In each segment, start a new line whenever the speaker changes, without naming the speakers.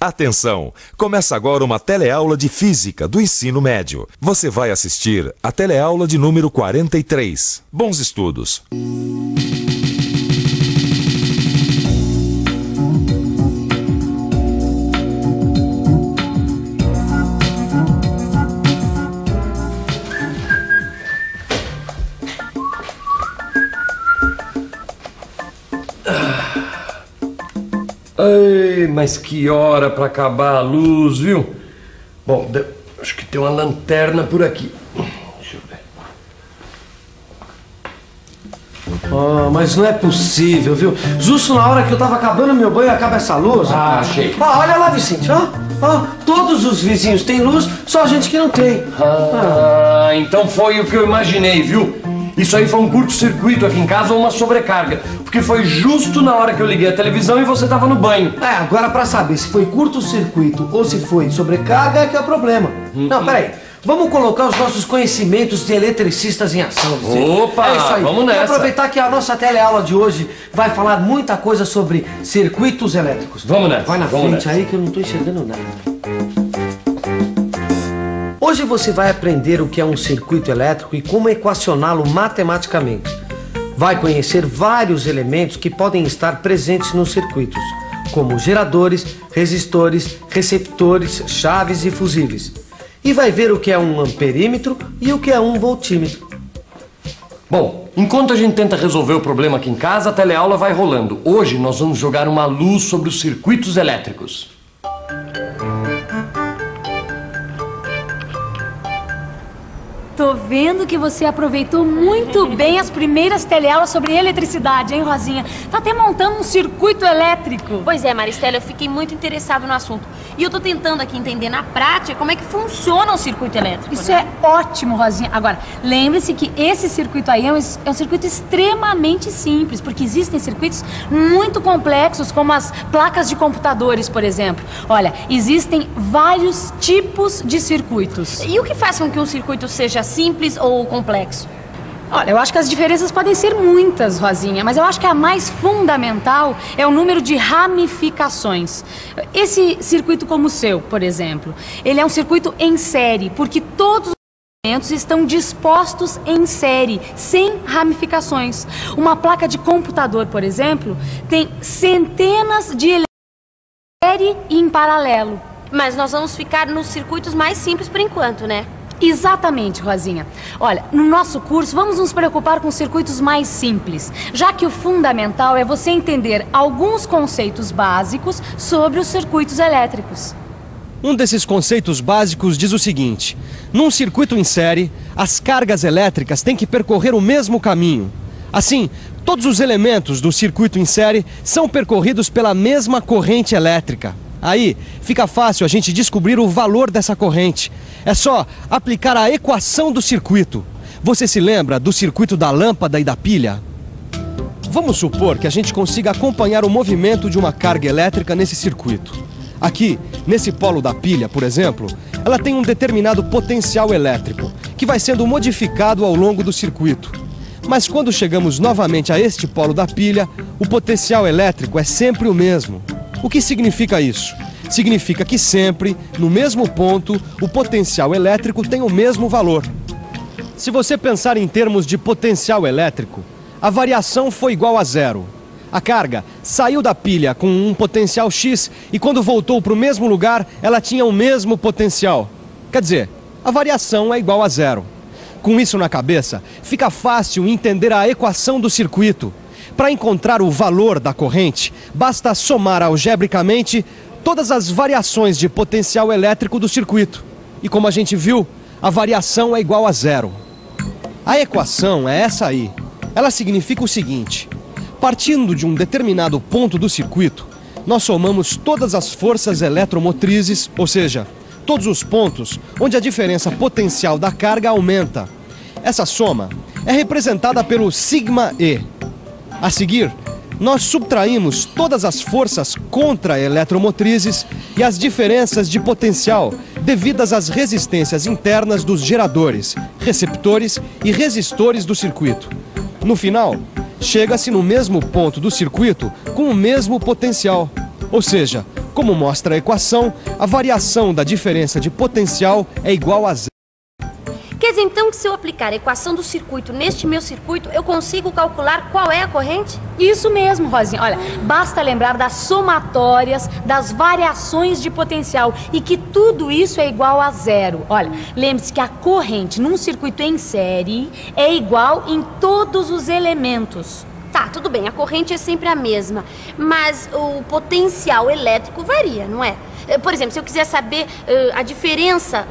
Atenção! Começa agora uma teleaula de Física do ensino médio. Você vai assistir a teleaula de número 43. Bons estudos!
Ai, mas que hora para acabar a luz, viu? Bom, acho que tem uma lanterna por aqui. Deixa eu ver.
Oh, mas não é possível, viu? Justo na hora que eu tava acabando meu banho, acaba essa luz.
Ah, achei.
Ah, olha lá, Vicente, ó. Todos os vizinhos têm luz, só a gente que não tem.
Então foi o que eu imaginei, viu? Isso aí foi um curto-circuito aqui em casa ou uma sobrecarga. Porque foi justo na hora que eu liguei a televisão e você tava no banho.
Agora pra saber se foi curto-circuito ou se foi sobrecarga é que é o problema. Não, peraí. Vamos colocar os nossos conhecimentos de eletricistas em ação, Vicente.
Opa,
é isso aí.
Vamos nessa.
E aproveitar que a nossa teleaula de hoje vai falar muita coisa sobre circuitos elétricos.
Vamos nessa.
Vai na frente aí que eu não tô enxergando nada. Hoje você vai aprender o que é um circuito elétrico e como equacioná-lo matematicamente. Vai conhecer vários elementos que podem estar presentes nos circuitos, como geradores, resistores, receptores, chaves e fusíveis. E vai ver o que é um amperímetro e o que é um voltímetro.
Bom, enquanto a gente tenta resolver o problema aqui em casa, a teleaula vai rolando. Hoje nós vamos jogar uma luz sobre os circuitos elétricos.
Tô vendo que você aproveitou muito bem as primeiras teleaulas sobre eletricidade, hein, Rosinha? Tá até montando um circuito elétrico.
Pois é, Maristela, eu fiquei muito interessado no assunto. E eu tô tentando aqui entender na prática como é que funciona o circuito elétrico.
Isso é ótimo, Rosinha. Agora, lembre-se que esse circuito aí é um circuito extremamente simples, porque existem circuitos muito complexos, como as placas de computadores, por exemplo. Olha, existem vários tipos de circuitos.
E o que faz com que um circuito seja simples ou complexo?
Olha, eu acho que as diferenças podem ser muitas, Rosinha, mas eu acho que a mais fundamental é o número de ramificações. Esse circuito como o seu, por exemplo, ele é um circuito em série, porque todos os elementos estão dispostos em série, sem ramificações. Uma placa de computador, por exemplo, tem centenas de elementos em série e em paralelo.
Mas nós vamos ficar nos circuitos mais simples por enquanto, né?
Exatamente, Rosinha. Olha, no nosso curso vamos nos preocupar com circuitos mais simples, já que o fundamental é você entender alguns conceitos básicos sobre os circuitos elétricos.
Um desses conceitos básicos diz o seguinte: num circuito em série, as cargas elétricas têm que percorrer o mesmo caminho. Assim, todos os elementos do circuito em série são percorridos pela mesma corrente elétrica. Aí, fica fácil a gente descobrir o valor dessa corrente. É só aplicar a equação do circuito. Você se lembra do circuito da lâmpada e da pilha? Vamos supor que a gente consiga acompanhar o movimento de uma carga elétrica nesse circuito. Aqui, nesse polo da pilha, por exemplo, ela tem um determinado potencial elétrico, que vai sendo modificado ao longo do circuito. Mas quando chegamos novamente a este polo da pilha, o potencial elétrico é sempre o mesmo. O que significa isso? Significa que sempre, no mesmo ponto, o potencial elétrico tem o mesmo valor. Se você pensar em termos de potencial elétrico, a variação foi igual a zero. A carga saiu da pilha com um potencial X e quando voltou para o mesmo lugar, ela tinha o mesmo potencial. Quer dizer, a variação é igual a zero. Com isso na cabeça, fica fácil entender a equação do circuito. Para encontrar o valor da corrente, basta somar algebricamente todas as variações de potencial elétrico do circuito. E como a gente viu, a variação é igual a zero. A equação é essa aí. Ela significa o seguinte: partindo de um determinado ponto do circuito, nós somamos todas as forças eletromotrizes, ou seja, todos os pontos onde a diferença potencial da carga aumenta. Essa soma é representada pelo σE. A seguir, nós subtraímos todas as forças contra-eletromotrizes e as diferenças de potencial devidas às resistências internas dos geradores, receptores e resistores do circuito. No final, chega-se no mesmo ponto do circuito com o mesmo potencial. Ou seja, Como mostra a equação, a variação da diferença de potencial é igual a zero.
Quer dizer, então, que se eu aplicar a equação do circuito neste meu circuito, eu consigo calcular qual é a corrente?
Isso mesmo, Rosinha. Olha, basta lembrar das somatórias, das variações de potencial e que tudo isso é igual a zero. Olha, lembre-se que a corrente num circuito em série é igual em todos os elementos.
Tá, tudo bem, a corrente é sempre a mesma, mas o potencial elétrico varia, não é? Por exemplo, se eu quiser saber a diferença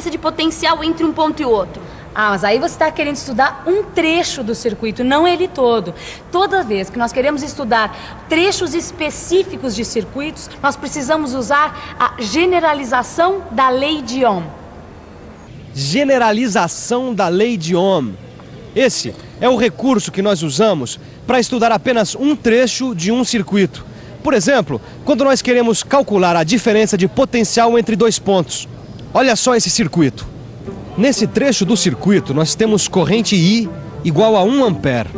de potencial entre um ponto e outro.
Ah, mas aí você está querendo estudar um trecho do circuito, não ele todo. Toda vez que nós queremos estudar trechos específicos de circuitos, nós precisamos usar a generalização da lei de Ohm.
Generalização da lei de Ohm. Esse é o recurso que nós usamos para estudar apenas um trecho de um circuito. Por exemplo, quando nós queremos calcular a diferença de potencial entre dois pontos. Olha só esse circuito. Nesse trecho do circuito, nós temos corrente I igual a 1 ampere.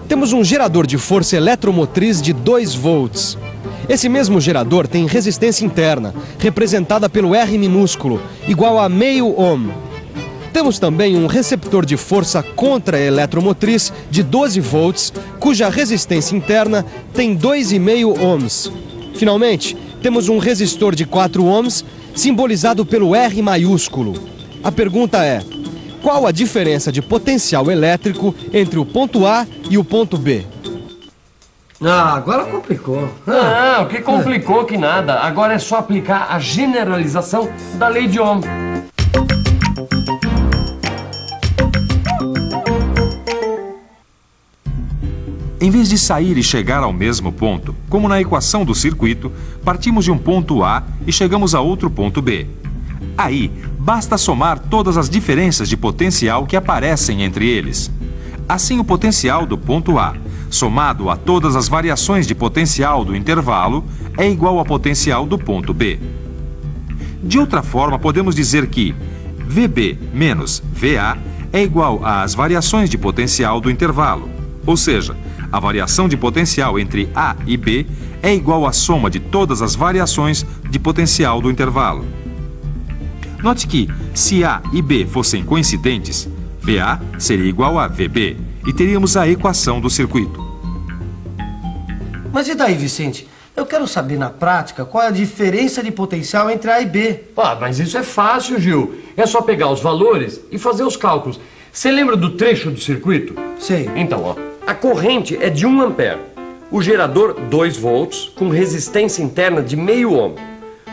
Temos um gerador de força eletromotriz de 2 volts. Esse mesmo gerador tem resistência interna, representada pelo R minúsculo, igual a meio ohm. Temos também um receptor de força contra-eletromotriz de 12 volts, cuja resistência interna tem 2,5 ohms. Finalmente, temos um resistor de 4 ohms, simbolizado pelo R maiúsculo. A pergunta é: qual a diferença de potencial elétrico entre o ponto A e o ponto B?
Ah, agora complicou.
Não, que complicou que nada. Agora é só aplicar a generalização da lei de Ohm.
Em vez de sair e chegar ao mesmo ponto, como na equação do circuito, partimos de um ponto A e chegamos a outro ponto B. Aí, basta somar todas as diferenças de potencial que aparecem entre eles. Assim, o potencial do ponto A, somado a todas as variações de potencial do intervalo, é igual ao potencial do ponto B. De outra forma, podemos dizer que VB menos VA é igual às variações de potencial do intervalo, ou seja, a variação de potencial entre A e B é igual à soma de todas as variações de potencial do intervalo. Note que, se A e B fossem coincidentes, VA seria igual a VB e teríamos a equação do circuito.
Mas e daí, Vicente? Eu quero saber na prática qual é a diferença de potencial entre A e B.
Ah, mas isso é fácil, Gil. É só pegar os valores e fazer os cálculos. Você lembra do trecho do circuito?
Sei.
Então, ó, a corrente é de 1 ampere. O gerador, 2 volts, com resistência interna de meio ohm.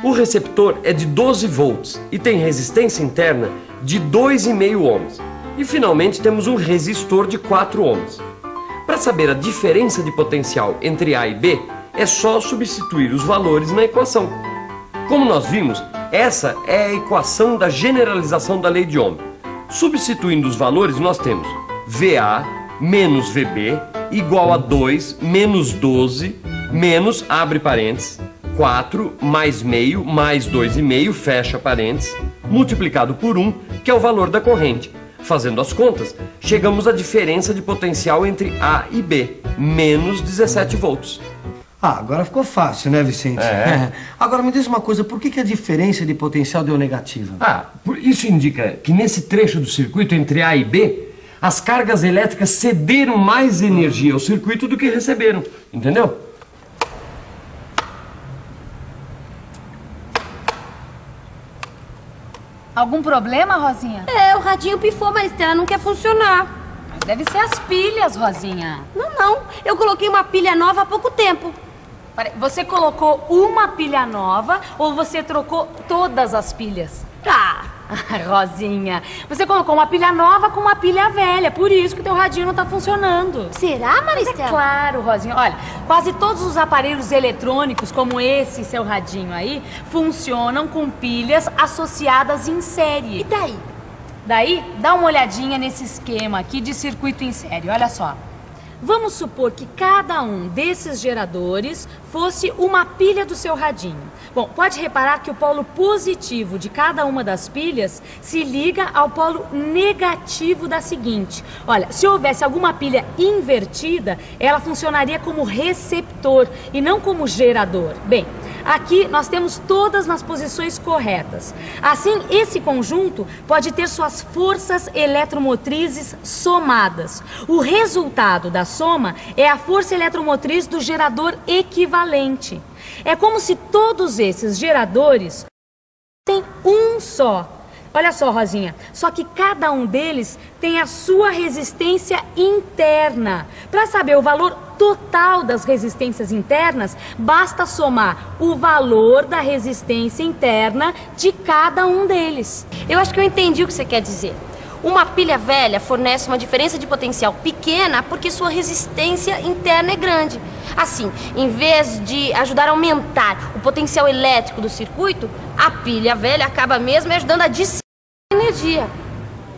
O receptor é de 12 volts e tem resistência interna de 2,5 ohms. E finalmente temos um resistor de 4 ohms. Para saber a diferença de potencial entre A e B, é só substituir os valores na equação. Como nós vimos, essa é a equação da generalização da lei de Ohm. Substituindo os valores, nós temos VA menos VB igual a 2 menos 12 menos, abre parênteses, 4 mais meio mais 2,5, fecha parênteses, multiplicado por 1, que é o valor da corrente. Fazendo as contas, chegamos à diferença de potencial entre A e B, menos 17 volts.
Ah, agora ficou fácil, né, Vicente?
É.
Agora me diz uma coisa, por que a diferença de potencial deu negativa?
Ah, isso indica que nesse trecho do circuito entre A e B, as cargas elétricas cederam mais energia ao circuito do que receberam, entendeu?
Algum problema, Rosinha?
É, o radinho pifou, mas ela não quer funcionar.
Mas deve ser as pilhas, Rosinha.
Não. Eu coloquei uma pilha nova há pouco tempo.
Você colocou uma pilha nova ou você trocou todas as pilhas?
Ah,
Rosinha, você colocou uma pilha nova com uma pilha velha, por isso que teu radinho não tá funcionando.
será,
Mas é
Maristela?
claro, Rosinha. Olha, quase todos os aparelhos eletrônicos, como esse seu radinho aí, funcionam com pilhas associadas em série.
E daí?
Daí, dá uma olhadinha nesse esquema aqui de circuito em série, olha só. Vamos supor que cada um desses geradores fosse uma pilha do seu radinho. Bom, pode reparar que o polo positivo de cada uma das pilhas se liga ao polo negativo da seguinte. Olha, se houvesse alguma pilha invertida, ela funcionaria como receptor e não como gerador. Bem, Aqui nós temos todas nas posições corretas. Assim, esse conjunto pode ter suas forças eletromotrizes somadas. O resultado da soma é a força eletromotriz do gerador equivalente. É como se todos esses geradores têm um só. Olha só, Rosinha, só que cada um deles tem a sua resistência interna. Para saber o valor total das resistências internas, basta somar o valor da resistência interna de cada um deles.
Eu acho que eu entendi o que você quer dizer. Uma pilha velha fornece uma diferença de potencial pequena porque sua resistência interna é grande. Assim, em vez de ajudar a aumentar o potencial elétrico do circuito, a pilha velha acaba mesmo ajudando a dissipar energia.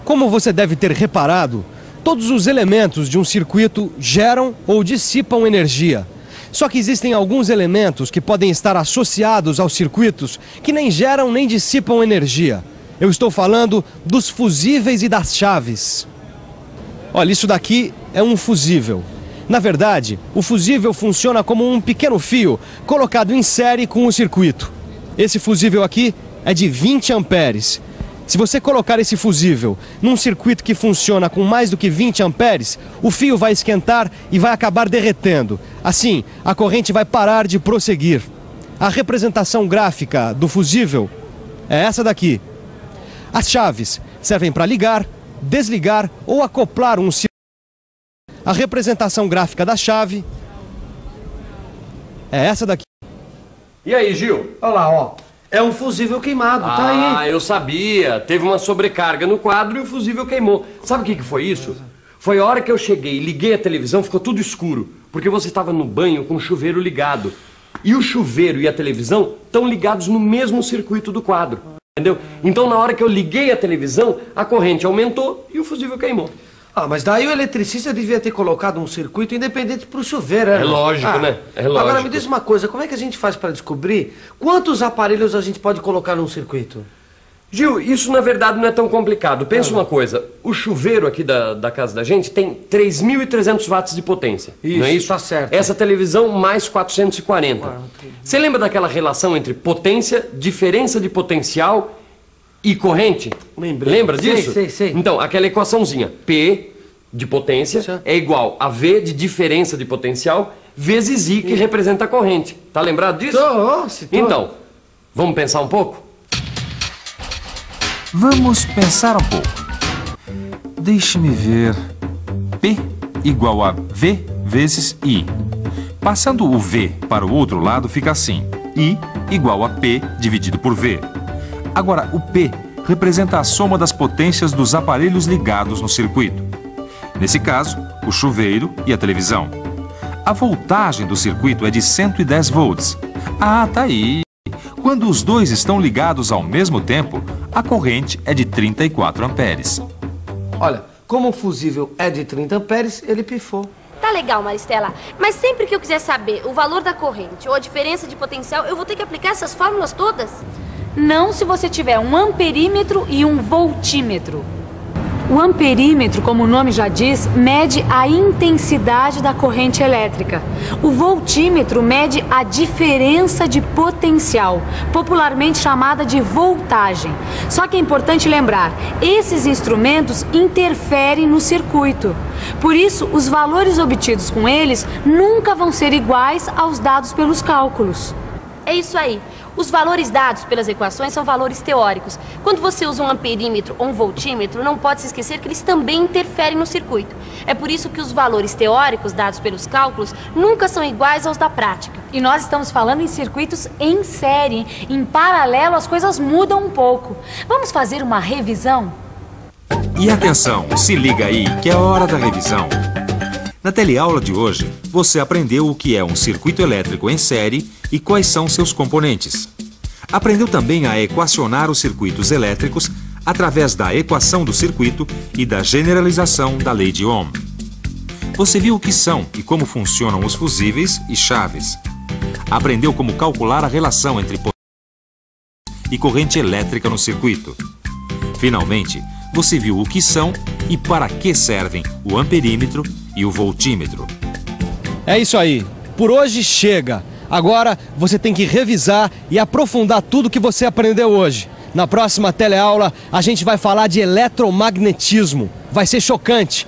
Como você deve ter reparado, todos os elementos de um circuito geram ou dissipam energia. Só que existem alguns elementos que podem estar associados aos circuitos que nem geram nem dissipam energia. Eu estou falando dos fusíveis e das chaves. Olha, isso daqui é um fusível. Na verdade, o fusível funciona como um pequeno fio colocado em série com o circuito. Esse fusível aqui é de 20 amperes. Se você colocar esse fusível num circuito que funciona com mais do que 20 amperes, o fio vai esquentar e vai acabar derretendo. Assim, a corrente vai parar de prosseguir. A representação gráfica do fusível é essa daqui. As chaves servem para ligar, desligar ou acoplar um circuito. A representação gráfica da chave é essa daqui.
E aí, Gil?
Olha lá, ó. É um fusível queimado, tá aí.
Ah, eu sabia. Teve uma sobrecarga no quadro e o fusível queimou. Sabe o que foi isso? Foi a hora que eu cheguei, liguei a televisão, ficou tudo escuro. Porque você estava no banho com o chuveiro ligado. E o chuveiro e a televisão estão ligados no mesmo circuito do quadro. Entendeu? Então, na hora que eu liguei a televisão, a corrente aumentou e o fusível queimou.
Ah, mas daí o eletricista devia ter colocado um circuito independente pro chuveiro, né?
É lógico, né? É lógico.
Agora me diz uma coisa, como é que a gente faz para descobrir quantos aparelhos a gente pode colocar num circuito?
Gil, isso na verdade não é tão complicado. Pensa uma coisa, o chuveiro aqui da casa da gente tem 3.300 watts de potência.
Isso,
não é isso?
Tá certo.
Essa televisão mais 440. Você lembra daquela relação entre potência, diferença de potencial e corrente?
Lembrei.
Lembra disso?
Sei.
Então, aquela equaçãozinha, P de potência é igual a V de diferença de potencial vezes I, que representa a corrente. Tá lembrado disso?
Tô.
Então, vamos pensar um pouco?
Vamos pensar um pouco. Deixe-me ver. P igual a V vezes I. Passando o V para o outro lado fica assim. I igual a P dividido por V. Agora, o P representa a soma das potências dos aparelhos ligados no circuito. Nesse caso, o chuveiro e a televisão. A voltagem do circuito é de 110 volts. Ah, tá aí. Quando os dois estão ligados ao mesmo tempo, a corrente é de 34 amperes.
Olha, como o fusível é de 30 amperes, ele pifou.
Tá legal, Maristela, mas sempre que eu quiser saber o valor da corrente ou a diferença de potencial, eu vou ter que aplicar essas fórmulas todas?
Não se você tiver um amperímetro e um voltímetro. O amperímetro, como o nome já diz, mede a intensidade da corrente elétrica. O voltímetro mede a diferença de potencial, popularmente chamada de voltagem. Só que é importante lembrar, esses instrumentos interferem no circuito. Por isso, os valores obtidos com eles nunca vão ser iguais aos dados pelos cálculos.
É isso aí. Os valores dados pelas equações são valores teóricos. Quando você usa um amperímetro ou um voltímetro, não pode se esquecer que eles também interferem no circuito. É por isso que os valores teóricos dados pelos cálculos nunca são iguais aos da prática.
E nós estamos falando em circuitos em série. Em paralelo, as coisas mudam um pouco. Vamos fazer uma revisão?
E atenção, se liga aí que é hora da revisão. Na teleaula de hoje, você aprendeu o que é um circuito elétrico em série e quais são seus componentes. Aprendeu também a equacionar os circuitos elétricos através da equação do circuito e da generalização da lei de Ohm. Você viu o que são e como funcionam os fusíveis e chaves. Aprendeu como calcular a relação entre potência e corrente elétrica no circuito. Finalmente, você viu o que são e para que servem o amperímetro e o voltímetro.
É isso aí. Por hoje chega. Agora você tem que revisar e aprofundar tudo que você aprendeu hoje. Na próxima teleaula, a gente vai falar de eletromagnetismo. Vai ser chocante.